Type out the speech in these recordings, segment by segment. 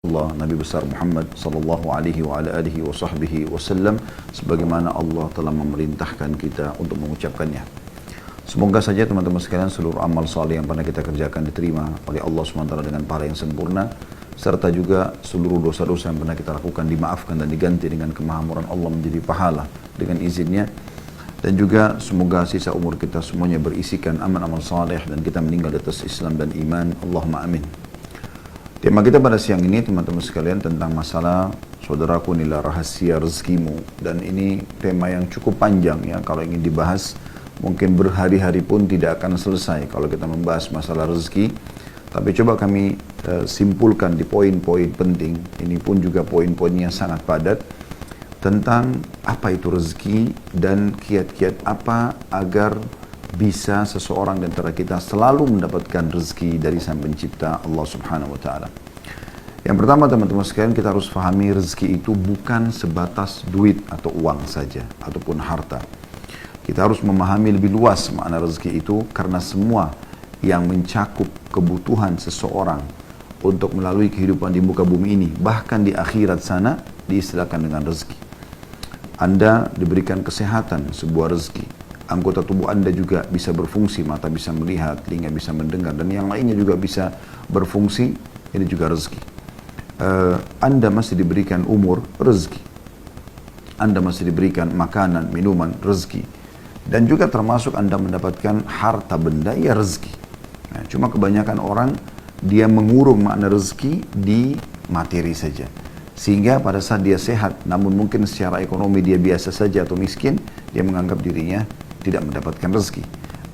Allah Nabi besar Muhammad sallallahu alaihi wa ala alihi wa sahbihi wasallam sebagaimana Allah telah memerintahkan kita untuk mengucapkannya. Semoga saja teman-teman sekalian seluruh amal saleh yang pernah kita kerjakan diterima oleh Allah SWT dengan pahala yang sempurna, serta juga seluruh dosa-dosa yang pernah kita lakukan dimaafkan dan diganti dengan kemahamuran Allah menjadi pahala dengan izinnya. Dan juga semoga sisa umur kita semuanya berisikan amal-amal saleh dan kita meninggal di atas Islam dan iman. Allahumma amin. Tema kita pada siang ini teman-teman sekalian tentang masalah saudaraku inilah rahasia rezekimu. Dan ini tema yang cukup panjang ya, kalau ingin dibahas mungkin berhari-hari pun tidak akan selesai kalau kita membahas masalah rezeki. Tapi coba kami simpulkan di poin-poin penting, ini pun juga poin-poinnya sangat padat, tentang apa itu rezeki dan kiat-kiat apa agar bisa seseorang di antara kita selalu mendapatkan rezeki dari Sang Pencipta Allah Subhanahu wa taala. Yang pertama teman-teman sekalian, kita harus pahami rezeki itu bukan sebatas duit atau uang saja ataupun harta. Kita harus memahami lebih luas makna rezeki itu, karena semua yang mencakup kebutuhan seseorang untuk melalui kehidupan di muka bumi ini, bahkan di akhirat sana, diistilahkan dengan rezeki. Anda diberikan kesehatan, sebuah rezeki. Anggota tubuh Anda juga bisa berfungsi, mata bisa melihat, telinga bisa mendengar, dan yang lainnya juga bisa berfungsi, ini juga rezeki. Anda masih diberikan umur, rezeki. Anda masih diberikan makanan, minuman, rezeki. Dan juga termasuk Anda mendapatkan harta benda, ya rezeki. Nah, cuma kebanyakan orang, dia mengurung makna rezeki di materi saja. Sehingga pada saat dia sehat, namun mungkin secara ekonomi dia biasa saja atau miskin, dia menganggap dirinya tidak mendapatkan rezeki.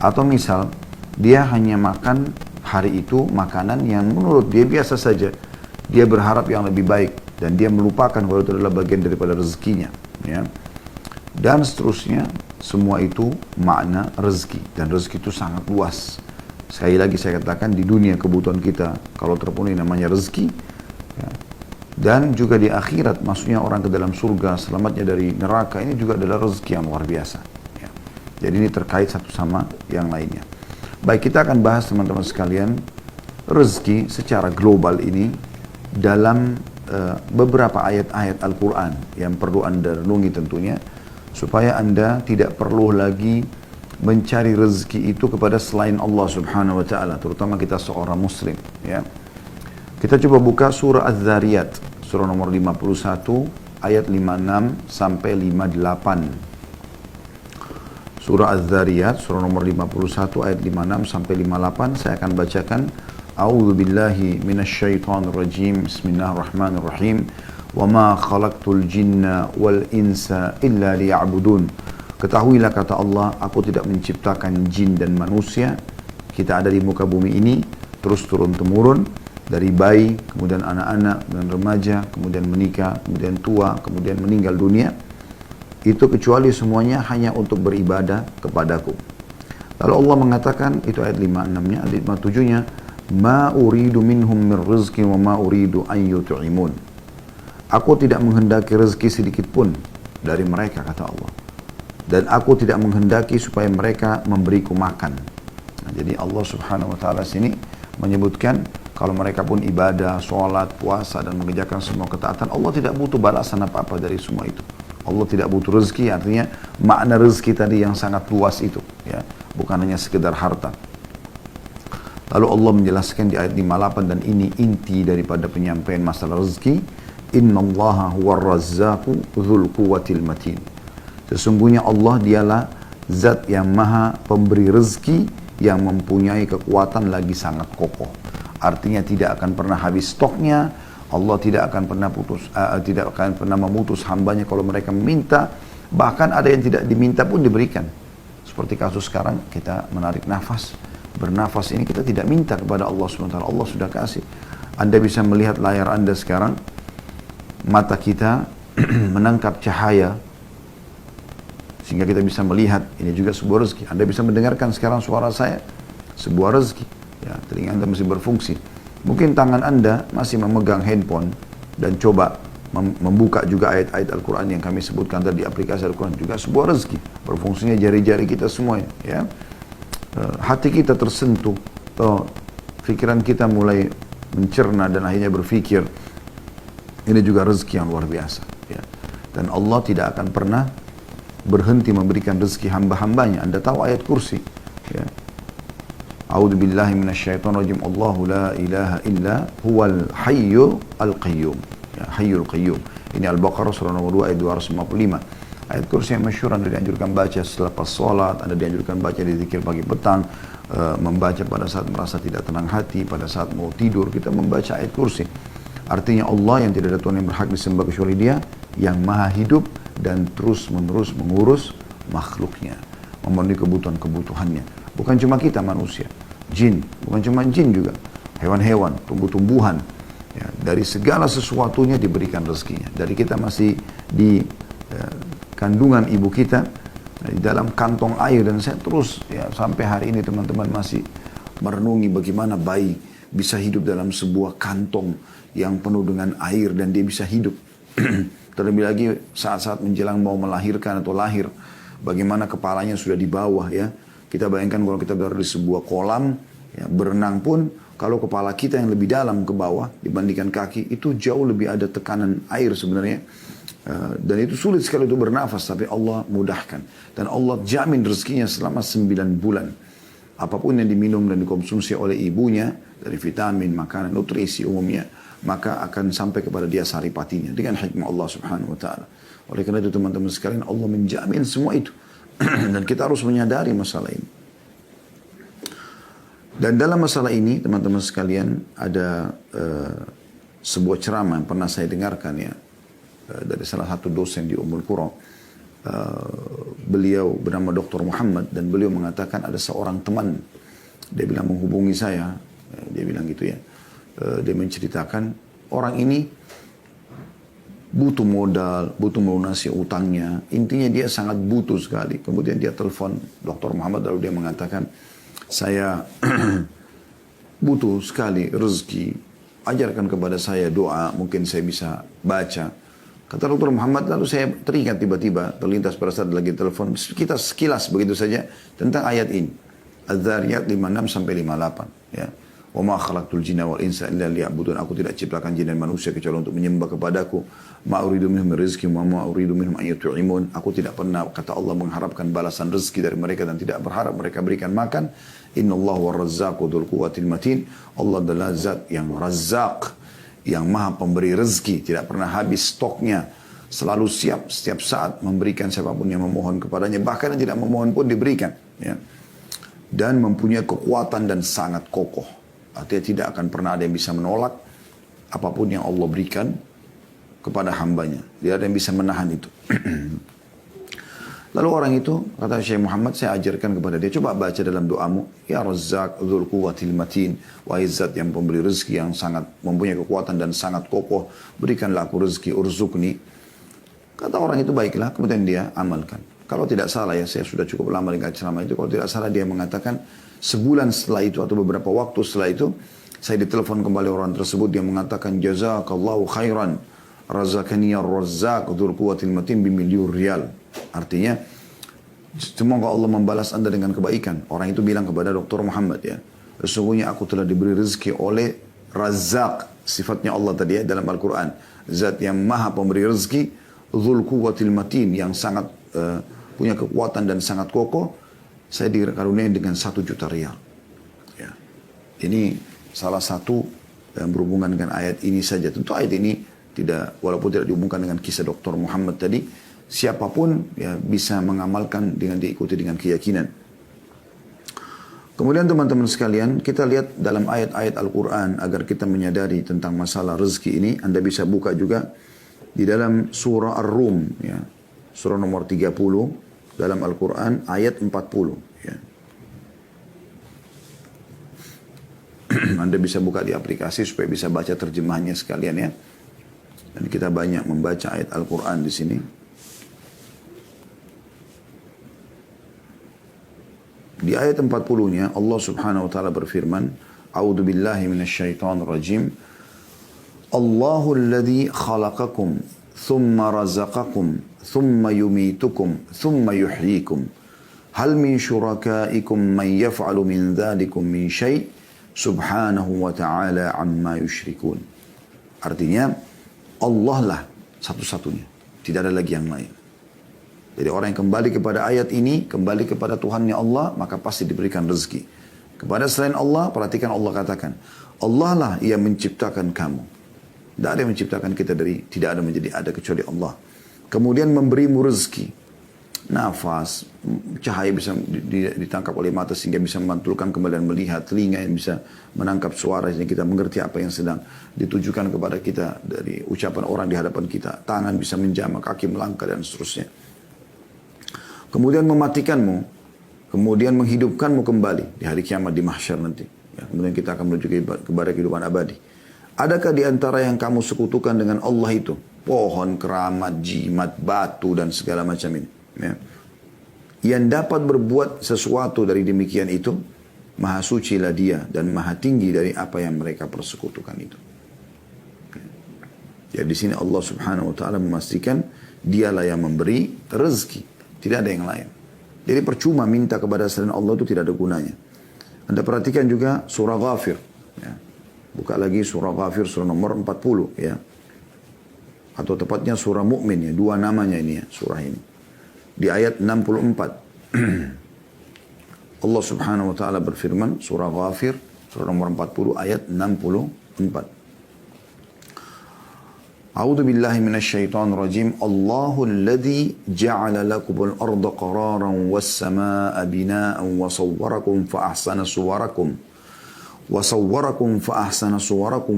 Atau misal, dia hanya makan hari itu makanan yang menurut dia biasa saja. Dia berharap yang lebih baik, dan dia melupakan bahwa itu adalah bagian daripada rezekinya. Ya. Dan seterusnya, semua itu makna rezeki. Dan rezeki itu sangat luas. Sekali lagi saya katakan, di dunia kebutuhan kita, kalau terpenuhi namanya rezeki, ya. Dan juga di akhirat, maksudnya orang ke dalam surga, selamatnya dari neraka, ini juga adalah rezeki yang luar biasa. Ya. Jadi ini terkait satu sama yang lainnya. Baik, kita akan bahas teman-teman sekalian, rezeki secara global ini dalam beberapa ayat-ayat Al-Quran yang perlu Anda renungi tentunya, supaya Anda tidak perlu lagi mencari rezeki itu kepada selain Allah Subhanahu wa taala, terutama kita seorang muslim, ya. Kita coba buka surah Az-Zariyat, surah nomor 51, ayat 56 sampai 58. Surah Az-Zariyat, surah nomor 51, ayat 56 sampai 58. Saya akan bacakan. A'udzu billahi minasyaitonir rajim. Bismillahirrahmanirrahim. Wa ma khalaqtul jinna wal insa illa liya'budun. Ketahuilah, kata Allah, aku tidak menciptakan jin dan manusia. Kita ada di muka bumi ini terus turun-temurun, dari bayi, kemudian anak-anak, dan remaja, kemudian menikah, kemudian tua, kemudian meninggal dunia. Itu kecuali semuanya hanya untuk beribadah kepadaku. Lalu Allah mengatakan, itu ayat 56-nya, ayat 57-nya, Ma uridu minhum min rizki wa ma uridu an yut'imun. Aku tidak menghendaki rezeki sedikit pun dari mereka, kata Allah. Dan aku tidak menghendaki supaya mereka memberiku makan. Nah, jadi Allah Subhanahu wa taala sini menyebutkan kalau mereka pun ibadah, sholat, puasa, dan mengerjakan semua ketaatan, Allah tidak butuh balasan apa-apa dari semua itu. Allah tidak butuh rezeki, artinya makna rezeki tadi yang sangat luas itu, ya, bukan hanya sekedar harta. Lalu Allah menjelaskan di ayat 58, dan ini inti daripada penyampaian masalah rezeki. Innallaha huwar razzaqu dzul quwwatil matin. Sesungguhnya Allah dialah zat yang maha pemberi rezeki, yang mempunyai kekuatan lagi sangat kokoh. Artinya tidak akan pernah habis stoknya. Allah tidak akan pernah memutus hambanya kalau mereka meminta. Bahkan ada yang tidak diminta pun diberikan. Seperti kasus sekarang, kita menarik nafas. Bernafas ini kita tidak minta kepada Allah SWT. Allah sudah kasih. Anda bisa melihat layar Anda sekarang. Mata kita menangkap cahaya sehingga kita bisa melihat, ini juga sebuah rezeki. Anda bisa mendengarkan sekarang suara saya, sebuah rezeki. Ya, telinga Anda masih berfungsi. Mungkin tangan Anda masih memegang handphone dan coba membuka juga ayat-ayat Al-Quran yang kami sebutkan tadi di aplikasi Al-Quran, juga sebuah rezeki. Berfungsinya jari-jari kita semuanya. Ya. Hati kita tersentuh, pikiran kita mulai mencerna dan akhirnya berpikir, Ini juga rezeki yang luar biasa. Ya. Dan Allah tidak akan pernah berhenti memberikan rezeki hamba-hambanya. Anda tahu ayat kursi. Ya. A'udzu billahi minasyaitonir rajim. Allahu la ilaha illa huwal hayyu al-qayyum. Ya, hayyul qayyum. Ini Al-Baqarah surah nomor 2 ayat 255. Ayat kursi yang masyhur Anda dianjurkan baca selepas sholat, Anda dianjurkan baca di zikir pagi petang, membaca pada saat merasa tidak tenang hati, pada saat mau tidur, kita membaca ayat kursi. Artinya Allah yang tidak ada Tuhan yang berhak disembah kecuali Dia, yang maha hidup dan terus menerus mengurus makhluknya, memenuhi kebutuhan-kebutuhannya. Bukan cuma kita manusia, jin, bukan cuma jin juga, hewan-hewan, tumbuh-tumbuhan. Ya, dari segala sesuatunya diberikan rezekinya. Dari kita masih di kandungan ibu kita, di dalam kantong air, dan saya terus ya sampai hari ini teman-teman masih merenungi bagaimana bayi bisa hidup dalam sebuah kantong yang penuh dengan air dan dia bisa hidup. Terlebih lagi saat-saat menjelang mau melahirkan atau lahir, bagaimana kepalanya sudah di bawah ya. Kita bayangkan kalau kita berada di sebuah kolam, ya, berenang pun kalau kepala kita yang lebih dalam ke bawah dibandingkan kaki, itu jauh lebih ada tekanan air sebenarnya. Dan itu sulit sekali untuk bernafas, tapi Allah mudahkan. Dan Allah jamin rezekinya selama 9 bulan. Apapun yang diminum dan dikonsumsi oleh ibunya, dari vitamin, makanan, nutrisi umumnya, maka akan sampai kepada dia saripatinya dengan hikmah Allah subhanahu wa ta'ala. Oleh karena itu teman-teman sekalian, Allah menjamin semua itu. Dan kita harus menyadari masalah ini. Dan dalam masalah ini, teman-teman sekalian, ada sebuah ceramah yang pernah saya dengarkan ya, dari salah satu dosen di Ummul Qura. Beliau bernama Dr. Muhammad, dan beliau mengatakan ada seorang teman, dia bilang menghubungi saya, dia bilang gitu ya, dia menceritakan orang ini butuh modal, butuh melunasi utangnya, intinya dia sangat butuh sekali. Kemudian dia telepon Dr. Muhammad, lalu dia mengatakan, saya butuh sekali rezeki, ajarkan kepada saya doa, mungkin saya bisa baca. Kata Dr. Muhammad, lalu saya teringat tiba-tiba, terlintas pada saat lagi telepon, kita sekilas begitu saja tentang ayat ini. Az-Zariyat 56 sampai 58. Ya. Wa ma khalaqtul jinna wal insa illa liya'budun. Aku tidak ciptakan jin dan manusia kecuali untuk menyembah kepadaku. Ma uridu minhum rizqi wa ma uridu minhum an yut'imun. Aku tidak pernah, kata Allah, mengharapkan balasan rezeki dari mereka dan tidak berharap mereka berikan makan. Innallaha war-razzaqu dzul quwwatil matin. Allah adalah zat yang Razzaq, yang maha pemberi rezeki, tidak pernah habis stoknya, selalu siap setiap saat memberikan siapapun yang memohon kepadanya, bahkan yang tidak memohon pun diberikan ya. Dan mempunyai kekuatan dan sangat kokoh, artinya tidak akan pernah ada yang bisa menolak apapun yang Allah berikan kepada hambanya, tidak ada yang bisa menahan itu. Lalu orang itu, kata Syekh Muhammad, saya ajarkan kepada dia, coba baca dalam doamu, Ya Razzaq dzul quwwatil matin, wahai zat yang pemberi rezeki yang sangat mempunyai kekuatan dan sangat kokoh, berikanlah aku rezeki, urzukni. Kata orang itu, baiklah, kemudian dia amalkan. Kalau tidak salah ya, saya sudah cukup lama dengan ceramah itu, kalau tidak salah dia mengatakan, sebulan setelah itu atau beberapa waktu setelah itu, saya ditelepon kembali orang tersebut, dia mengatakan, Jazakallahu khairan, razaqani ar-razzaq dzul quwwatil matin bimilyon rial. Artinya, semoga Allah membalas Anda dengan kebaikan. Orang itu bilang kepada Dr. Muhammad ya, sesungguhnya aku telah diberi rezeki oleh Razzaq, sifatnya Allah tadi ya dalam Al-Quran, zat yang maha pemberi rezeki, dzul quwwatil matin, yang sangat punya kekuatan dan sangat kokoh. Saya dikaruniai dengan 1 juta rial ya. Ini salah satu yang berhubungan dengan ayat ini saja. Tentu ayat ini tidak, walaupun tidak dihubungkan dengan kisah Dr. Muhammad tadi, siapapun ya bisa mengamalkan dengan diikuti dengan keyakinan. Kemudian teman-teman sekalian, kita lihat dalam ayat-ayat Al-Quran agar kita menyadari tentang masalah rezeki ini. Anda bisa buka juga di dalam surah Ar-Rum ya, surah nomor 30 dalam Al-Quran ayat 40 ya. Anda bisa buka di aplikasi supaya bisa baca terjemahnya sekalian ya. Dan kita banyak membaca ayat Al-Quran di sini. Di ayat 40-nya Allah Subhanahu wa taala berfirman, A'udzu billahi minasyaitonir rajim. Allahu alladzi khalaqakum thumma razaqakum thumma yumitukum thumma yuhyikum. Hal min syurakaikum man yaf'alu min dzalikum min syai' subhanahu wa ta'ala amma yusyrikun. Artinya, Allah lah satu-satunya. Tidak ada lagi yang lain. Jadi orang yang kembali kepada ayat ini, kembali kepada Tuhannya Allah, maka pasti diberikan rezeki. Kepada selain Allah, perhatikan Allah katakan, Allah lah yang menciptakan kamu. Tidak ada yang menciptakan kita dari tidak ada menjadi ada kecuali Allah. Kemudian memberimu rezeki. Nafas, cahaya bisa ditangkap oleh mata sehingga bisa memantulkan kembali dan melihat, telinga yang bisa menangkap suara sehingga kita mengerti apa yang sedang ditujukan kepada kita dari ucapan orang di hadapan kita, tangan bisa menjamah, kaki melangkah dan seterusnya. Kemudian mematikanmu, kemudian menghidupkanmu kembali di hari kiamat di mahsyar nanti. Ya, kemudian kita akan menuju kepada kehidupan abadi. Adakah di antara yang kamu sekutukan dengan Allah itu pohon, keramat, jimat, batu dan segala macam ini? Ya. Yang dapat berbuat sesuatu dari demikian itu, maha suci lah dia dan maha tinggi dari apa yang mereka persekutukan itu. Ya, di sini Allah Subhanahu wa taala memastikan dialah yang memberi rezeki, tidak ada yang lain. Jadi percuma minta kepada selain Allah itu tidak ada gunanya. Anda perhatikan juga surah Ghafir, ya. Buka lagi surah Ghafir, surah nomor 40, ya. Atau tepatnya surah Mukmin, ya. Dua namanya ini, ya, surah ini. Di ayat 64. Allah Subhanahu wa taala berfirman, surah Ghafir, surah nomor 40 ayat 64. A'udzu billahi minasyaitonir rajim. Allahul ladzi ja'ala lakumul arda qararan was samaa'a binaa'an wa sawwarakum fa ahsana suwarakum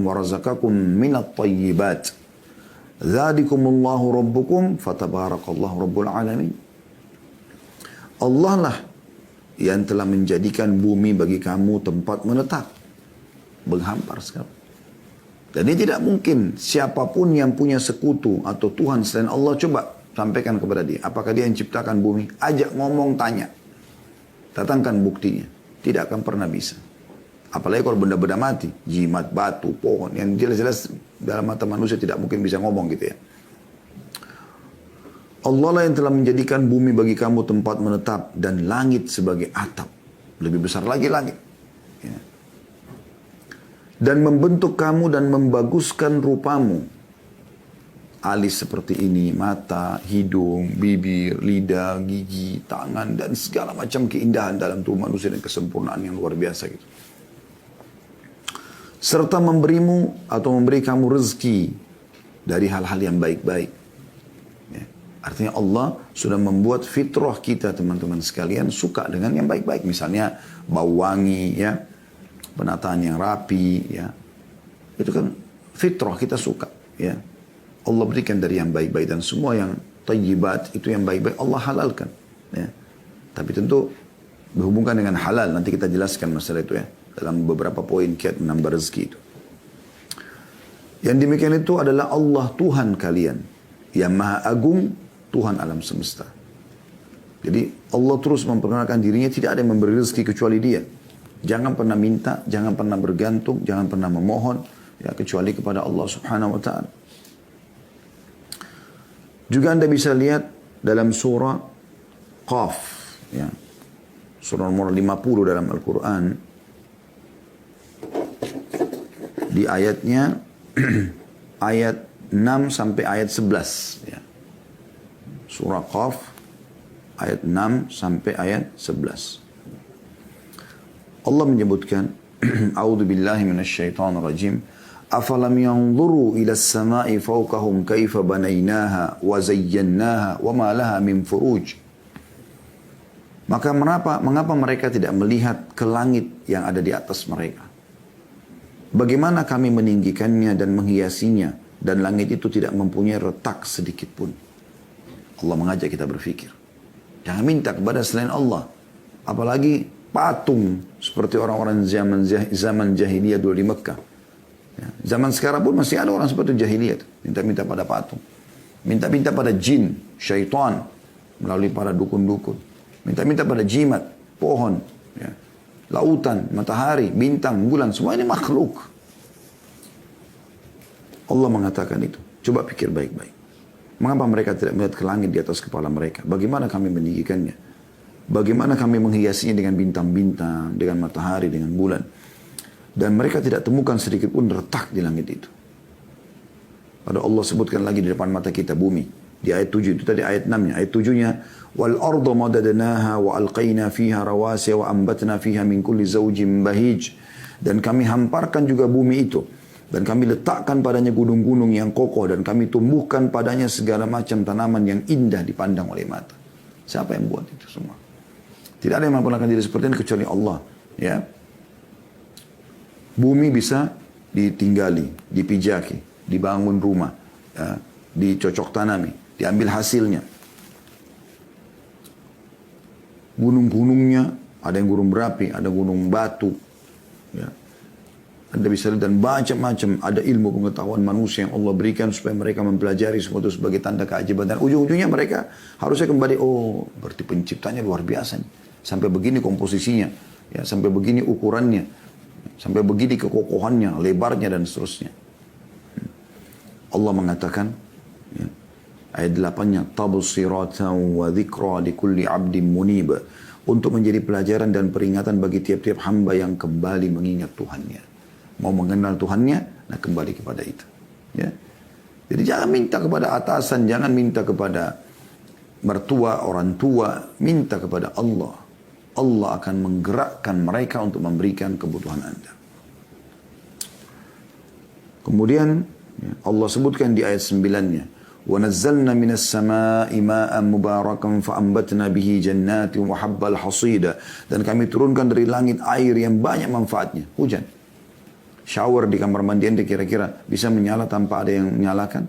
wa razaqakum minat thayyibat. Dzalikumullahu rabbukum fatabarakallahu rabbul alamin. Allah lah yang telah menjadikan bumi bagi kamu tempat menetap. Menghampar sekali. Dan ini tidak mungkin siapapun yang punya sekutu atau Tuhan selain Allah, coba sampaikan kepada dia. Apakah dia yang ciptakan bumi? Ajak ngomong, tanya. Datangkan buktinya. Tidak akan pernah bisa. Apalagi kalau benda-benda mati. Jimat, batu, pohon. Yang jelas-jelas dalam mata manusia tidak mungkin bisa ngomong gitu ya. Allah lah yang telah menjadikan bumi bagi kamu tempat menetap dan langit sebagai atap. Lebih besar lagi langit. Ya. Dan membentuk kamu dan membaguskan rupamu. Alis seperti ini, mata, hidung, bibir, lidah, gigi, tangan, dan segala macam keindahan dalam tubuh manusia dan kesempurnaan yang luar biasa gitu. Serta memberimu atau memberi kamu rezeki dari hal-hal yang baik-baik. Artinya Allah sudah membuat fitrah kita teman-teman sekalian suka dengan yang baik-baik. Misalnya bau wangi, ya, penataan yang rapi, ya. Itu kan fitrah kita suka, ya. Allah berikan dari yang baik-baik dan semua yang thayyibat itu yang baik-baik Allah halalkan, ya. Tapi tentu berhubungan dengan halal, nanti kita jelaskan masalah itu ya dalam beberapa poin kiat menambah rezeki itu. Yang demikian itu adalah Allah Tuhan kalian yang maha agung, Tuhan alam semesta. Jadi Allah terus memperkenalkan dirinya, tidak ada yang memberi rezeki kecuali dia. Jangan pernah minta, jangan pernah bergantung, jangan pernah memohon, ya, kecuali kepada Allah Subhanahu wa ta'ala. Juga Anda bisa lihat dalam surah Qaf, ya, surah nomor 50 dalam Al-Quran, di ayatnya ayat 6 sampai ayat 11, ya. Surah Qaf ayat 6 sampai ayat 11. Allah menyebutkan, A'udzu billahi minasyaitonir rajim. Afalam yanzuru ila as-sama'i fawqahum kaifa banaynaha wa zayyannaha wa ma laha min furuj. Maka mengapa mereka tidak melihat ke langit yang ada di atas mereka? Bagaimana kami meninggikannya dan menghiasinya, dan langit itu tidak mempunyai retak sedikit pun. Allah mengajak kita berfikir. Jangan minta kepada selain Allah. Apalagi patung seperti orang-orang zaman jahiliyah dulu di Mekah. Ya, zaman sekarang pun masih ada orang seperti jahiliyah. Minta-minta pada patung. Minta-minta pada jin, syaitan. Melalui para dukun-dukun. Minta-minta pada jimat, pohon, ya, lautan, matahari, bintang, bulan. Semua ini makhluk. Allah mengatakan itu. Coba pikir baik-baik. Mengapa mereka tidak melihat ke langit di atas kepala mereka? Bagaimana kami meninggikannya? Bagaimana kami menghiasinya dengan bintang-bintang, dengan matahari, dengan bulan? Dan mereka tidak temukan sedikit pun retak di langit itu. Lalu Allah sebutkan lagi di depan mata kita bumi. Di ayat 7 itu tadi ayat 6-nya. Ayat 7-nya wal arda madadnaha wa alqaina fiha rawasiya wa ambatna fiha min kulli zawjin bahij. Dan kami hamparkan juga bumi itu. Dan kami letakkan padanya gunung-gunung yang kokoh. Dan kami tumbuhkan padanya segala macam tanaman yang indah dipandang oleh mata. Siapa yang buat itu semua? Tidak ada yang memperlakukan diri seperti ini kecuali Allah. Ya. Bumi bisa ditinggali, dipijaki, dibangun rumah, ya, dicocok tanami, diambil hasilnya. Gunung-gunungnya, ada yang gunung berapi, ada gunung batu. Ya. Anda bisa lihat dan macam-macam ada ilmu pengetahuan manusia yang Allah berikan supaya mereka mempelajari semua itu sebagai tanda keajaiban. Dan ujung-ujungnya mereka harusnya kembali, oh berarti penciptanya luar biasa nih. Sampai begini komposisinya, ya, sampai begini ukurannya, sampai begini kekokohannya, lebarnya dan seterusnya. Allah mengatakan, ya, ayat 8-nya, tabsiratan wa dzikra likulli 'abdin munib, untuk menjadi pelajaran dan peringatan bagi tiap-tiap hamba yang kembali mengingat Tuhannya. Mau mengenal Tuhannya, nah kembali kepada itu. Ya. Jadi jangan minta kepada atasan, jangan minta kepada mertua, orang tua, minta kepada Allah. Allah akan menggerakkan mereka untuk memberikan kebutuhan Anda. Kemudian Allah sebutkan di ayat 9-nya, وَنَزَّلْنَا مِنَ السَّمَاءِ مَاءً مُبَارَكًا فَأَنْبَتْنَا بِهِ جَنَّاتٍ وَحَبَّ الْحَصِيدَ. Dan kami turunkan dari langit air yang banyak manfaatnya, hujan. Shower di kamar mandi Anda kira-kira bisa menyala tanpa ada yang menyalakan?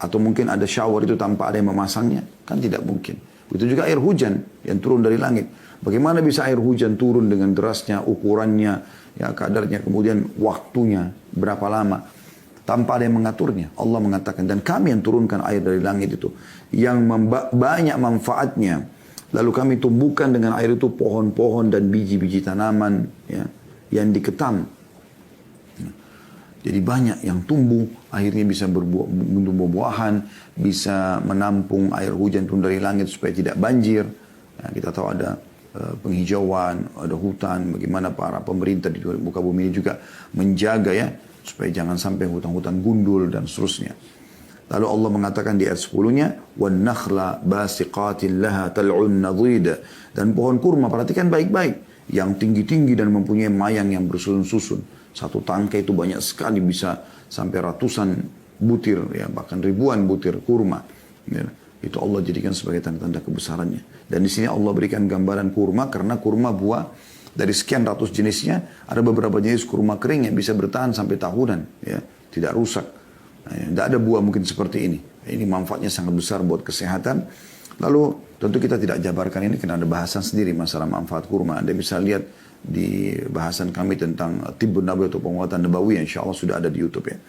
Atau mungkin ada shower itu tanpa ada yang memasangnya? Kan tidak mungkin. Itu juga air hujan yang turun dari langit. Bagaimana bisa air hujan turun dengan derasnya, ukurannya, ya kadarnya, kemudian waktunya, berapa lama. Tanpa ada yang mengaturnya. Allah mengatakan, dan kami yang turunkan air dari langit itu. Yang banyak manfaatnya. Lalu kami tumbuhkan dengan air itu pohon-pohon dan biji-biji tanaman, ya, yang diketam. Jadi banyak yang tumbuh, akhirnya bisa buah-buahan, bisa menampung air hujan turun dari langit supaya tidak banjir. Ya, kita tahu ada penghijauan, ada hutan, bagaimana para pemerintah di muka bumi ini juga menjaga, ya, supaya jangan sampai hutan-hutan gundul dan seterusnya. Lalu Allah mengatakan di ayat 10-nya, وَالنَّخْلَ بَاسِقَاتٍ لَهَا تَلْعُنْ نَضِيدَ. Dan pohon kurma, perhatikan baik-baik, yang tinggi-tinggi dan mempunyai mayang yang bersusun-susun. Satu tangkai itu banyak sekali, bisa sampai ratusan butir, ya, bahkan ribuan butir kurma. Ya, itu Allah jadikan sebagai tanda-tanda kebesarannya. Dan di sini Allah berikan gambaran kurma, karena kurma buah dari sekian ratus jenisnya, ada beberapa jenis kurma kering yang bisa bertahan sampai tahunan, ya, tidak rusak. Nah, ya, tidak ada buah mungkin seperti ini. Ini manfaatnya sangat besar buat kesehatan. Lalu tentu kita tidak jabarkan ini karena ada bahasan sendiri masalah manfaat kurma. Anda bisa lihat di bahasan kami tentang Tibbun Nabawi atau penguatan Nabawi, insya Allah sudah ada di YouTube, ya.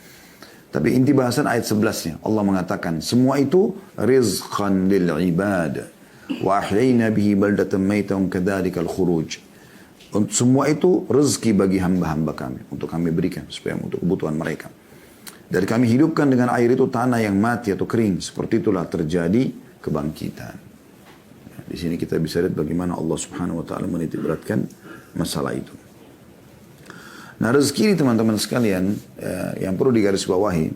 Tapi inti bahasan ayat 11-nya, Allah mengatakan, semua itu rizqan lil ibad wa ahyayna bihi baldatan maitan kadzalikal khuruj. Semua itu rezeki bagi hamba-hamba kami, untuk kami berikan supaya untuk kebutuhan mereka. Dan kami hidupkan dengan air itu tanah yang mati atau kering, seperti itulah terjadi kebangkitan. Di sini kita bisa lihat bagaimana Allah Subhanahu wa taala menitik beratkan masalah itu. Nah, rezeki ini teman-teman sekalian, yang perlu digarisbawahi,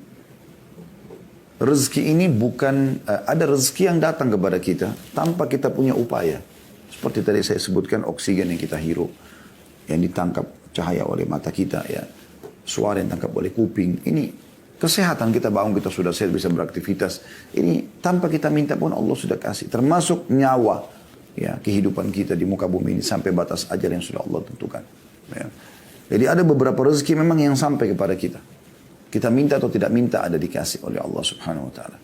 rezeki ini bukan, ada rezeki yang datang kepada kita tanpa kita punya upaya. Seperti tadi saya sebutkan, oksigen yang kita hirup, yang ditangkap cahaya oleh mata kita, ya, suara yang ditangkap oleh kuping. Ini kesehatan kita, bangun kita sudah sehat, bisa beraktivitas. Ini tanpa kita minta pun Allah sudah kasih. Termasuk nyawa, ya, kehidupan kita di muka bumi ini sampai batas ajal yang sudah Allah tentukan. Ya. Jadi ada beberapa rezeki memang yang sampai kepada kita. Kita minta atau tidak minta ada dikasih oleh Allah Subhanahu wa taala.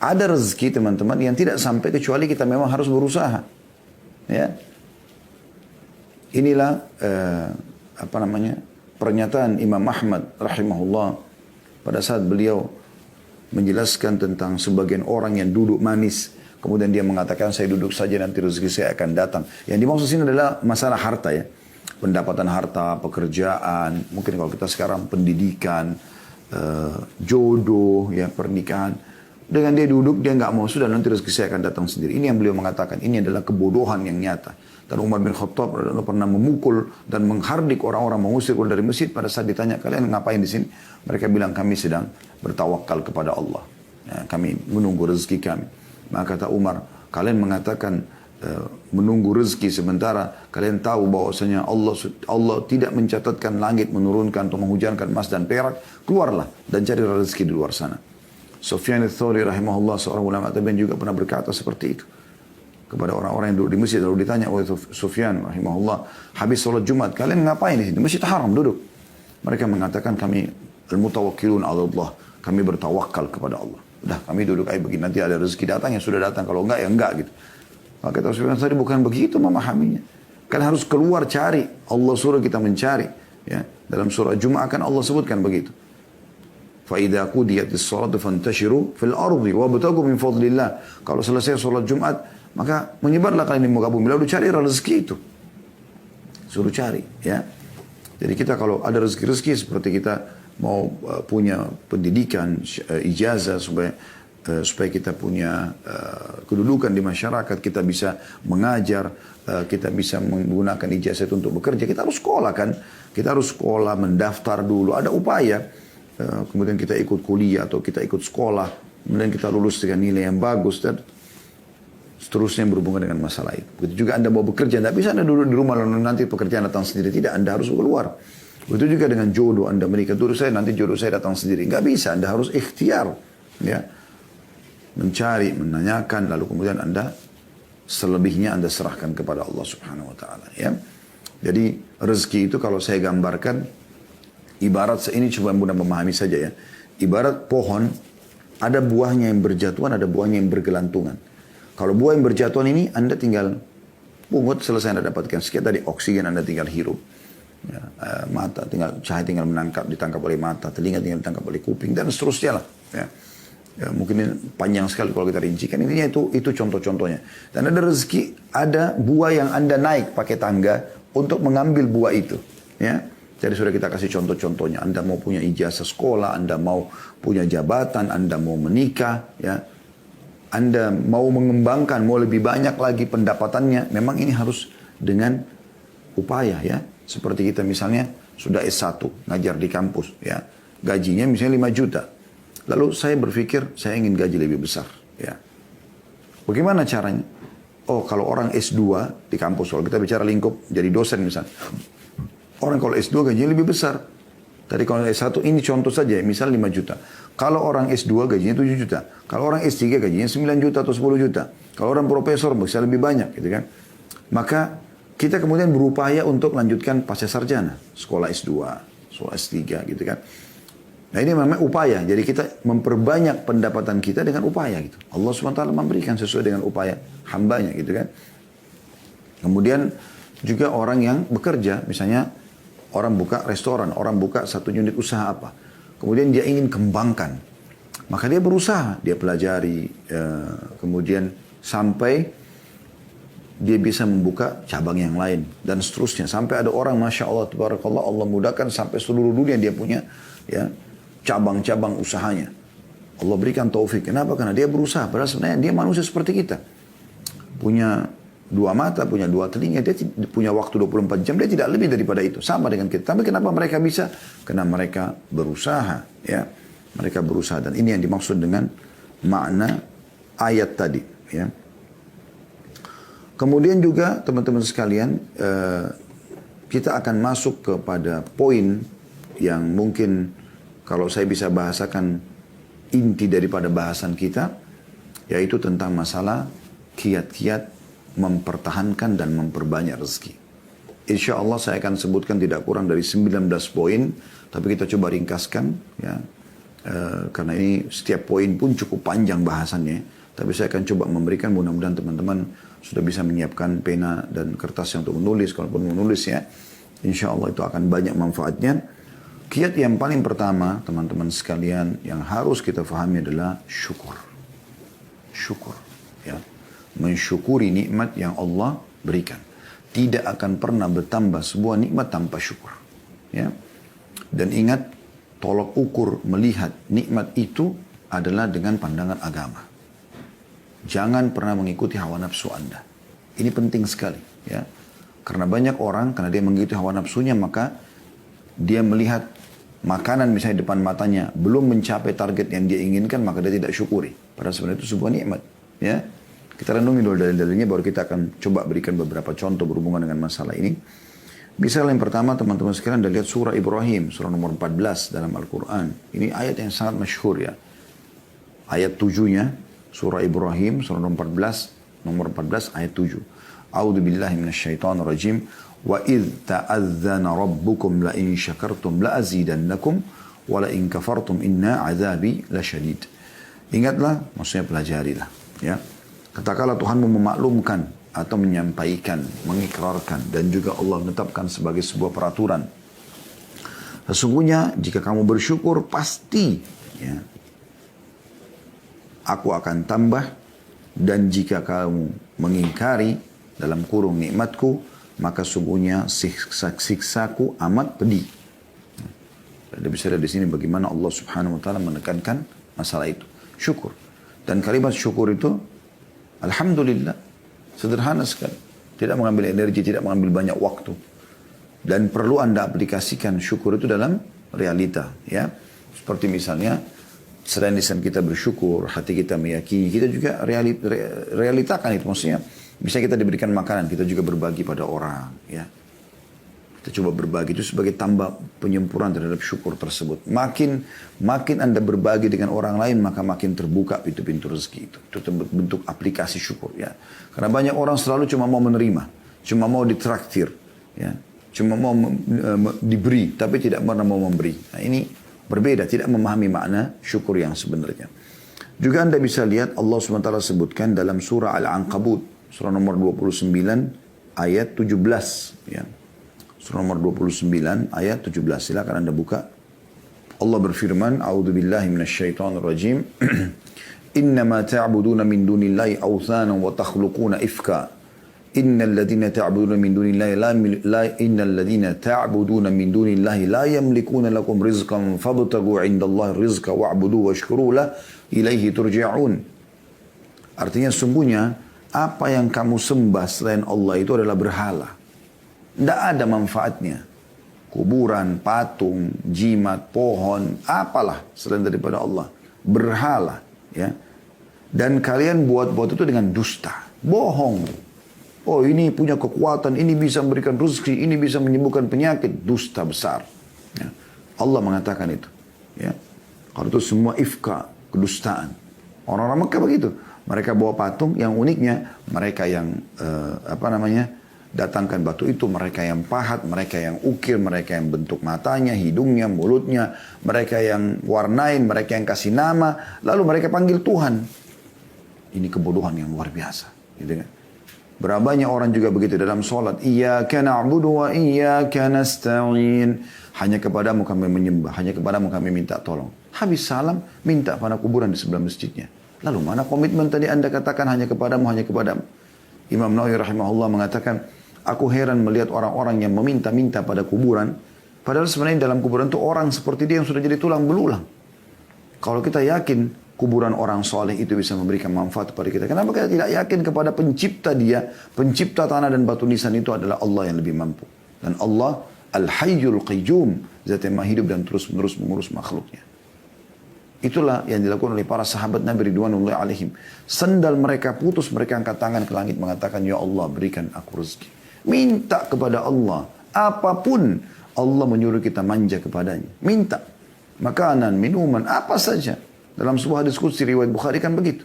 Ada rezeki teman-teman yang tidak sampai kecuali kita memang harus berusaha. Ya. Inilah pernyataan Imam Ahmad rahimahullah pada saat beliau menjelaskan tentang sebagian orang yang duduk manis. Kemudian dia mengatakan, saya duduk saja nanti rezeki saya akan datang. Yang dimaksud sini adalah masalah harta, ya. Pendapatan harta, pekerjaan, mungkin kalau kita sekarang pendidikan, jodoh, ya, pernikahan. dengan dia duduk, dia nggak mau, sudah nanti rezeki saya akan datang sendiri. Ini yang beliau mengatakan, ini adalah kebodohan yang nyata. Dan Umar bin Khattab pernah memukul dan menghardik orang-orang, mengusir dari masjid. Pada saat ditanya, kalian ngapain di sini? Mereka bilang, kami sedang bertawakal kepada Allah. Ya, kami menunggu rezeki kami. Maka kata Umar, kalian mengatakan menunggu rezeki sementara kalian tahu bahwasanya Allah tidak mencatatkan langit menurunkan atau menghujankan emas dan perak, keluarlah dan cari rezeki di luar sana. Sufyan ats-Tsauri rahimahullah, seorang ulama tabi'in, juga pernah berkata seperti itu kepada orang-orang yang duduk di masjid. Lalu ditanya oleh Sufyan rahimahullah, habis sholat Jumat, kalian ngapain di sini? Masjid Haram duduk. Mereka mengatakan, kami al-mutawakkilun 'ala Allah, kami bertawakal kepada Allah. Udah, kami duduk aja begini, nanti ada rezeki datang ya sudah datang, kalau enggak ya enggak gitu. Maka kata Sufyan tadi, bukan begitu memahaminya. Kan harus keluar cari. Allah suruh kita mencari. Ya, dalam surah Jum'ah kan Allah sebutkan begitu. فَإِذَا قُضِيَتِ الصَّلَاةُ فَانْتَشِرُوا فِي الْأَرْضِ وَابْتَغُوا مِنْ فَضْلِ اللَّهِ. Kalau selesai sholat Jumat, maka menyebarlah kalian di muka bumi, lalu cari rezeki itu. Suruh cari, ya. Jadi kita kalau ada rezeki-rezeki seperti kita mau punya pendidikan, ijazah supaya kita punya kedudukan di masyarakat, kita bisa mengajar, kita bisa menggunakan ijazah itu untuk bekerja, kita harus sekolah kan. Kita harus sekolah, mendaftar dulu, ada upaya. Kemudian kita ikut kuliah atau kita ikut sekolah, kemudian kita lulus dengan nilai yang bagus dan seterusnya yang berhubungan dengan masalah itu. Begitu juga Anda mau bekerja, tidak bisa Anda duduk di rumah lalu nanti pekerjaan datang sendiri. Tidak, Anda harus keluar. Begitu juga dengan jodoh, Anda menikah dulu saya, nanti jodoh saya datang sendiri. Nggak bisa, Anda harus ikhtiar. Ya. Mencari, menanyakan, lalu kemudian Anda selebihnya Anda serahkan kepada Allah Subhanahu wa taala, ya. Jadi rezeki itu kalau saya gambarkan ibarat, ini coba mudah memahami saja ya. Ibarat pohon, ada buahnya yang berjatuhan, ada buahnya yang bergelantungan. Kalau buah yang berjatuhan ini Anda tinggal pungut, selesai Anda dapatkan sekian tadi oksigen, Anda tinggal hirup. Ya, mata tinggal cahaya tinggal ditangkap oleh mata, telinga tinggal ditangkap oleh kuping dan seterusnya lah. Ya. Ya, mungkin ini panjang sekali kalau kita rincikan. Intinya itu contoh-contohnya. Dan ada rezeki, ada buah yang Anda naik pakai tangga untuk mengambil buah itu. Ya. Jadi sudah kita kasih contoh-contohnya. Anda mau punya ijazah sekolah, Anda mau punya jabatan, Anda mau menikah, ya. Anda mau mengembangkan, mau lebih banyak lagi pendapatannya. Memang ini harus dengan upaya, ya. Seperti kita misalnya sudah S1, ngajar di kampus, ya. Gajinya misalnya 5 juta. Lalu saya berpikir, saya ingin gaji lebih besar. Ya. Bagaimana caranya? Oh, kalau orang S2 di kampus, kalau kita bicara lingkup, jadi dosen misalnya. Orang kalau S2 gajinya lebih besar. Tadi kalau S1, ini contoh saja, misal 5 juta. Kalau orang S2 gajinya 7 juta. Kalau orang S3 gajinya 9 juta atau 10 juta. Kalau orang profesor bisa lebih banyak, gitu kan. Maka kita kemudian berupaya untuk lanjutkan pasca sarjana. Sekolah S2, sekolah S3, gitu kan. Nah ini namanya upaya. Jadi kita memperbanyak pendapatan kita dengan upaya gitu. Allah SWT memberikan sesuai dengan upaya hambanya gitu kan. Kemudian juga orang yang bekerja, misalnya orang buka restoran, orang buka satu unit usaha apa. Kemudian dia ingin kembangkan. Maka dia berusaha, dia pelajari, kemudian sampai dia bisa membuka cabang yang lain. Dan seterusnya. Sampai ada orang, Masya Allah, Tabarakallah, Allah mudahkan sampai seluruh dunia dia punya ya cabang-cabang usahanya. Allah berikan taufik. Kenapa? Karena dia berusaha. Padahal sebenarnya dia manusia seperti kita. Punya 2 mata, punya 2 telinga. Dia punya waktu 24 jam. Dia tidak lebih daripada itu. Sama dengan kita. Tapi kenapa mereka bisa? Karena mereka berusaha. Ya, mereka berusaha. Dan ini yang dimaksud dengan makna ayat tadi. Ya. Kemudian juga teman-teman sekalian, kita akan masuk kepada poin yang mungkin kalau saya bisa bahasakan inti daripada bahasan kita, yaitu tentang masalah kiat-kiat mempertahankan dan memperbanyak rezeki. Insya Allah saya akan sebutkan tidak kurang dari 19 poin, tapi kita coba ringkaskan, ya, karena ini setiap poin pun cukup panjang bahasannya. Tapi saya akan coba memberikan, mudah-mudahan teman-teman sudah bisa menyiapkan pena dan kertas yang untuk menulis, kalaupun menulis ya, insya Allah itu akan banyak manfaatnya. Kiat yang paling pertama, teman-teman sekalian, yang harus kita fahami adalah syukur. Syukur. Ya. Mensyukuri nikmat yang Allah berikan. Tidak akan pernah bertambah sebuah nikmat tanpa syukur. Ya. Dan ingat, tolok ukur melihat nikmat itu adalah dengan pandangan agama. Jangan pernah mengikuti hawa nafsu Anda. Ini penting sekali, ya. Karena banyak orang, karena dia mengikuti hawa nafsunya, maka dia melihat makanan misalnya depan matanya belum mencapai target yang dia inginkan, maka dia tidak syukuri. Padahal sebenarnya itu sebuah nikmat, ya. Kita renungi dulu dalil-dalilnya, baru kita akan coba berikan beberapa contoh berhubungan dengan masalah ini. Misalnya yang pertama, teman-teman sekalian, Anda lihat surah Ibrahim, surah nomor 14 dalam Al-Quran. Ini ayat yang sangat masyhur, ya. Ayat 7-nya, surah Ibrahim, surah nomor 14 ayat 7. A'udzu billahi minasyaitonir rajim. Wa idz ta'adzana rabbukum la in syakartum la azidannakum wa la in kafartum inna 'adzabi lasyadid. Ingatlah, maksudnya pelajarilah, ya. Katakanlah Tuhanmu memaklumkan atau menyampaikan, mengikrarkan, dan juga Allah menetapkan sebagai sebuah peraturan. Sesungguhnya jika kamu bersyukur pasti, ya, aku akan tambah, dan jika kamu mengingkari dalam kurung nikmatku, maka sungguhnya siksaku amat pedih. Ada bisa lihat di sini bagaimana Allah Subhanahu wa taala menekankan masalah itu, syukur. Dan kalimat syukur itu alhamdulillah, sederhana sekali. Tidak mengambil energi, tidak mengambil banyak waktu. Dan perlu Anda aplikasikan syukur itu dalam realita, ya. Seperti misalnya selain lisan kita bersyukur, hati kita meyakini, kita juga realitakan itu. Maksudnya, bisa kita diberikan makanan, kita juga berbagi pada orang, ya. Kita coba berbagi itu sebagai tambah penyempurnaan terhadap syukur tersebut. Makin Anda berbagi dengan orang lain, maka makin terbuka pintu-pintu rezeki itu. Itu bentuk aplikasi syukur, ya. Karena banyak orang selalu cuma mau menerima, cuma mau ditraktir, ya. Cuma mau diberi, tapi tidak pernah mau memberi. Nah, ini berbeda, tidak memahami makna syukur yang sebenarnya. Juga Anda bisa lihat Allah SWT sebutkan dalam surah Al-Ankabut, surah nomor 29 ayat 17, ya. Surah nomor 29 ayat 17. Silakan Anda buka. Allah berfirman, A'udzu billahi minasyaitonir rajim. Innama ta'buduna min dunillahi awthanan wa takhluquna ifka. Innal ladzina ta'buduna min dunillahi la yamlikuna lakum rizqan fabtaghu 'indallahi rizqa wa'budu washkuru lahu ilaihi turja'un. Artinya sungguhnya apa yang kamu sembah selain Allah itu adalah berhala. Tidak ada manfaatnya. Kuburan, patung, jimat, pohon, apalah selain daripada Allah. Berhala, ya. Dan kalian buat-buat itu dengan dusta. Bohong. Oh, ini punya kekuatan, ini bisa memberikan rezeki, ini bisa menyembuhkan penyakit. Dusta besar, ya. Allah mengatakan itu, ya. Kalau itu semua ifka, kedustaan. Orang-orang Mekah begitu. Mereka bawa patung, yang uniknya mereka yang datangkan batu itu, mereka yang pahat, mereka yang ukir, mereka yang bentuk matanya, hidungnya, mulutnya, mereka yang warnain, mereka yang kasih nama, lalu mereka panggil Tuhan. Ini kebodohan yang luar biasa, gitu kan? Berapa banyak orang juga begitu dalam sholat. Iyyaka na'budu wa iyyaka nasta'in. Hanya kepadamu kami menyembah, hanya kepadamu kami minta tolong. Habis salam, minta pada kuburan di sebelah masjidnya. Lalu mana komitmen tadi Anda katakan hanya kepadamu, hanya kepadamu? Imam Nawawi rahimahullah mengatakan, aku heran melihat orang-orang yang meminta-minta pada kuburan, padahal sebenarnya dalam kuburan itu orang seperti dia yang sudah jadi tulang belulang. Kalau kita yakin kuburan orang soleh itu bisa memberikan manfaat kepada kita, kenapa kita tidak yakin kepada pencipta dia, pencipta tanah dan batu nisan itu adalah Allah yang lebih mampu. Dan Allah Al-Hayyul Qayyum, zat yang maha hidup dan terus-menerus mengurus makhluknya. Itulah yang dilakukan oleh para sahabat Nabi Ridwanullahi alaihim. Sendal mereka putus, mereka angkat tangan ke langit mengatakan, Ya Allah, berikan aku rezeki. Minta kepada Allah. Apapun Allah menyuruh kita manja kepadanya. Minta. Makanan, minuman, apa saja. Dalam sebuah diskusi riwayat Bukhari kan begitu.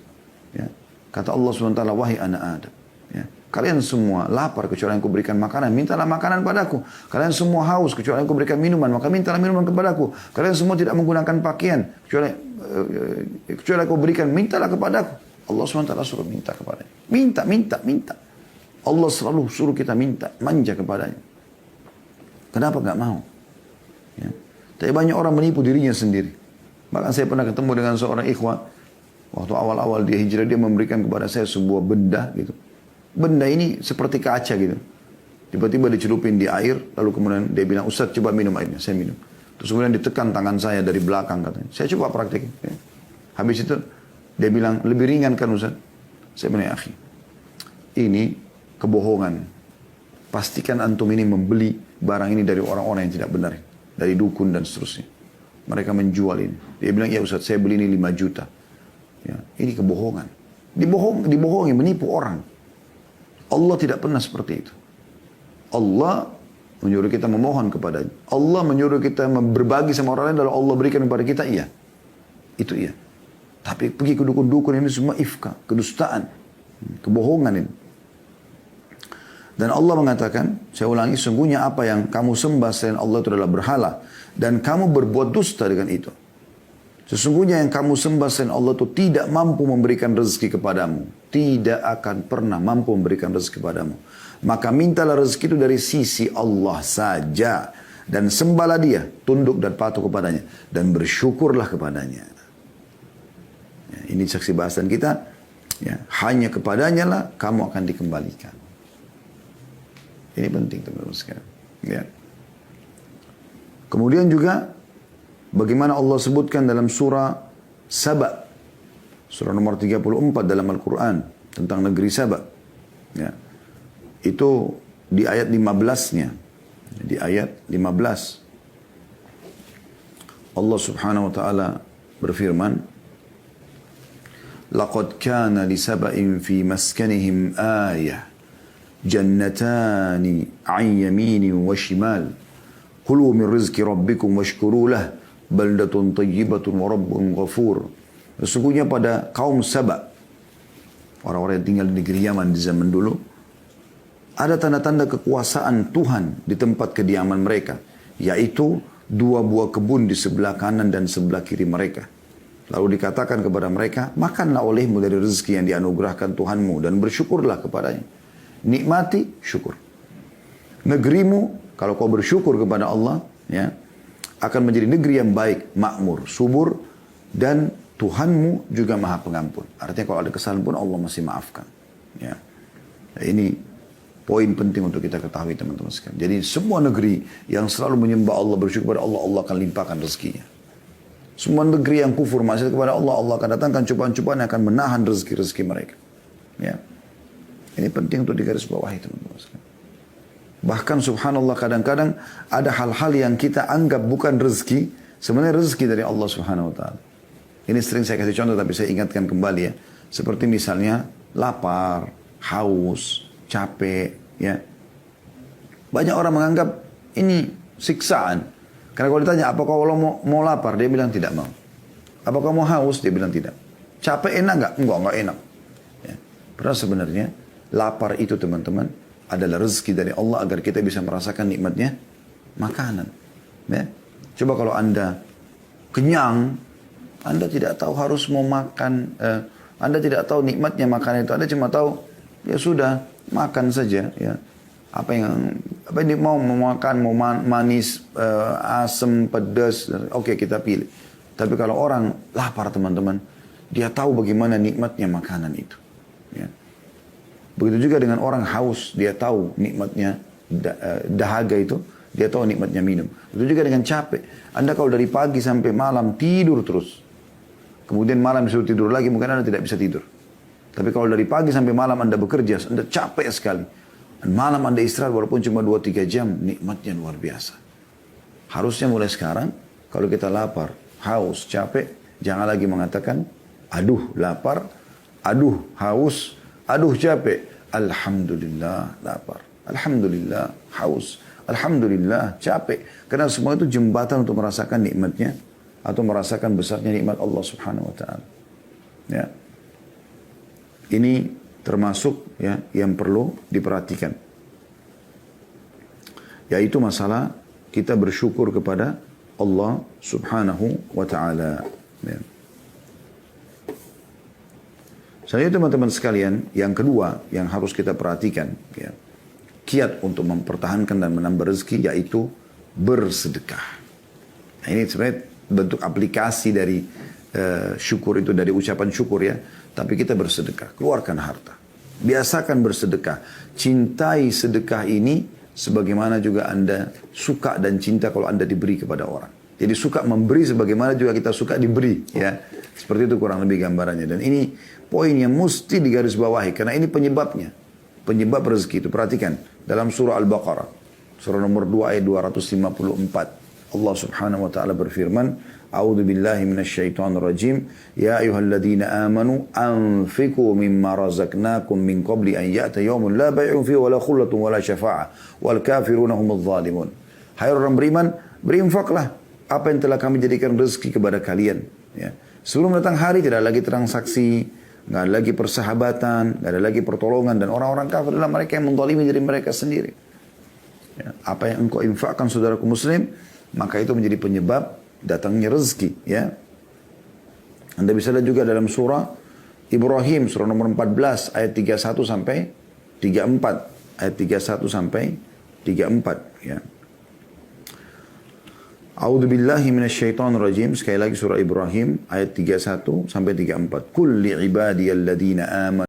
Ya. Kata Allah SWT, wahai anak Adam. Ya. Kalian semua lapar kecuali aku berikan makanan, mintalah makanan padaku. Kalian semua haus kecuali aku berikan minuman, maka mintalah minuman kepadaku. Kalian semua tidak menggunakan pakaian kecuali aku berikan, mintalah kepadaku. Allah SWT suruh minta kepadanya. Minta. Allah selalu suruh kita minta, manja kepadanya. Kenapa nggak mau? Ya. Tapi banyak orang menipu dirinya sendiri. Bahkan saya pernah ketemu dengan seorang ikhwah. Waktu awal-awal dia hijrah, dia memberikan kepada saya sebuah benda gitu. Benda ini seperti kaca gitu. Tiba-tiba dicelupin di air, lalu kemudian dia bilang, Ustaz coba minum airnya, saya minum. Terus kemudian ditekan tangan saya dari belakang katanya. Saya coba praktekin. Ya. Habis itu dia bilang, lebih ringan kan Ustaz? Saya bilang, ya akhi, ini kebohongan. Pastikan antum ini membeli barang ini dari orang-orang yang tidak benar. Dari dukun dan seterusnya. Mereka menjual ini. Dia bilang, ya Ustaz, saya beli ini 5 juta. Ya, ini kebohongan. Dibohongi, menipu orang. Allah tidak pernah seperti itu. Allah menyuruh kita memohon kepadanya. Allah menyuruh kita berbagi sama orang lain, lalu Allah berikan kepada kita, iya. Itu iya. Tapi pergi ke dukun-dukun ini semua ifka, kedustaan, kebohongan ini. Dan Allah mengatakan, saya ulangi, sungguhnya apa yang kamu sembah selain Allah itu adalah berhala. Dan kamu berbuat dusta dengan itu. Sesungguhnya yang kamu sembah selain Allah itu tidak mampu memberikan rezeki kepadamu. Tidak akan pernah mampu memberikan rezeki kepadamu. Maka mintalah rezeki itu dari sisi Allah saja. Dan sembahlah dia, tunduk dan patuh kepadanya. Dan bersyukurlah kepadanya. Ya, ini saksi bahasan kita. Ya, hanya kepadanya lah kamu akan dikembalikan. Ini penting teman-teman sekalian. Ya. Kemudian juga bagaimana Allah sebutkan dalam surah Saba. Surah nomor 34 dalam Al-Quran. Tentang negeri Saba. Ya. Itu di ayat 15-nya. Di ayat 15. Allah subhanahu wa ta'ala berfirman. Laqad kana li saba'in fi maskanihim ayah. Jannatani an yamini wa shimal. Kulu min rizki rabbikum washkuru lah. Baldatun tayyibatun wa rabbun ghafur. Sesungguhnya pada kaum Saba, orang-orang yang tinggal di negeri Yaman di zaman dulu, ada tanda-tanda kekuasaan Tuhan di tempat kediaman mereka, yaitu 2 buah kebun di sebelah kanan dan sebelah kiri mereka. Lalu dikatakan kepada mereka, makanlah olehmu dari rezeki yang dianugerahkan Tuhanmu dan bersyukurlah kepadanya. Nikmati, syukur. Negerimu, kalau kau bersyukur kepada Allah, ya, akan menjadi negeri yang baik, makmur, subur, dan Tuhanmu juga maha pengampun. Artinya kalau ada kesalahan pun Allah masih maafkan. Ya. Nah, ini poin penting untuk kita ketahui teman-teman sekalian. Jadi semua negeri yang selalu menyembah Allah, bersyukur kepada Allah, Allah akan limpahkan rezekinya. Semua negeri yang kufur maksiat kepada Allah, Allah akan datangkan cobaan-cobaan yang akan menahan rezeki-rezeki mereka. Ya. Ini penting untuk digarisbawahi teman-teman sekalian. Bahkan subhanallah kadang-kadang ada hal-hal yang kita anggap bukan rezeki, sebenarnya rezeki dari Allah subhanahu wa ta'ala. Ini sering saya kasih contoh tapi saya ingatkan kembali ya. Seperti misalnya lapar, haus, capek, ya. Banyak orang menganggap ini siksaan. Karena kalau ditanya, apakah kalau mau lapar? Dia bilang tidak mau. Apakah mau haus? Dia bilang tidak. Capek enak nggak? Enggak enak. Ya. Padahal sebenarnya lapar itu teman-teman adalah rezeki dari Allah agar kita bisa merasakan nikmatnya makanan. Ya. Coba kalau Anda kenyang, Anda tidak tahu harus mau makan, Anda tidak tahu nikmatnya makanan itu. Anda cuma tahu, ya sudah, makan saja. Ya. Apa yang mau makan, mau manis, asam, pedas, oke, kita pilih. Tapi kalau orang lapar teman-teman, dia tahu bagaimana nikmatnya makanan itu. Ya. Begitu juga dengan orang haus, dia tahu nikmatnya dahaga itu, dia tahu nikmatnya minum. Begitu juga dengan capek. Anda kalau dari pagi sampai malam tidur terus, kemudian malam disuruh tidur lagi, mungkin Anda tidak bisa tidur. Tapi kalau dari pagi sampai malam Anda bekerja, Anda capek sekali. Dan malam Anda istirahat walaupun cuma 2-3 jam, nikmatnya luar biasa. Harusnya mulai sekarang, kalau kita lapar, haus, capek, jangan lagi mengatakan, aduh lapar, aduh haus, aduh capek. Alhamdulillah lapar. Alhamdulillah haus. Alhamdulillah capek. Karena semua itu jembatan untuk merasakan nikmatnya. Atau merasakan besarnya nikmat Allah subhanahu wa ta'ala. Ya. Ini termasuk ya yang perlu diperhatikan. Yaitu masalah kita bersyukur kepada Allah subhanahu wa ta'ala. Ya. Saya teman-teman sekalian, yang kedua yang harus kita perhatikan, ya, kiat untuk mempertahankan dan menambah rezeki yaitu bersedekah. Nah, ini sebenarnya bentuk aplikasi dari syukur itu, dari ucapan syukur ya. Tapi kita bersedekah, keluarkan harta. Biasakan bersedekah. Cintai sedekah ini sebagaimana juga Anda suka dan cinta kalau Anda diberi kepada orang. Jadi suka memberi sebagaimana juga kita suka diberi, ya. Seperti itu kurang lebih gambarannya. Dan ini poin yang mesti digarisbawahi karena ini penyebabnya. Penyebab rezeki itu. Perhatikan dalam surah Al-Baqarah, surah nomor 2 ayat 254. Allah Subhanahu wa taala berfirman, A'udzu billahi minasyaitonir rajim. Ya ayyuhalladzina amanu anfiqu mimma razaqnakum min qabli an ya'ta yawmun la bay'un fihi wa la khullatun wa la syafa'ah wal kafiruna humudz zalimun. Hai orang beriman, berinfaklah apa yang telah kami jadikan rezeki kepada kalian, ya. Sebelum datang hari tidak ada lagi transaksi, nggak ada lagi persahabatan, nggak ada lagi pertolongan, dan orang-orang kafir adalah mereka yang menzalimi diri mereka sendiri. Ya, apa yang engkau infakkan saudaraku muslim, maka itu menjadi penyebab datangnya rezeki, ya. Anda bisa lihat juga dalam surah Ibrahim, surah nomor 14 ayat 31 sampai 34, ayat 31 sampai 34, ya. A'udzu billahi minasyaitonir rajim. Sekali lagi surah Ibrahim ayat 31 sampai 34. Qul li ibadiyalladzina amanu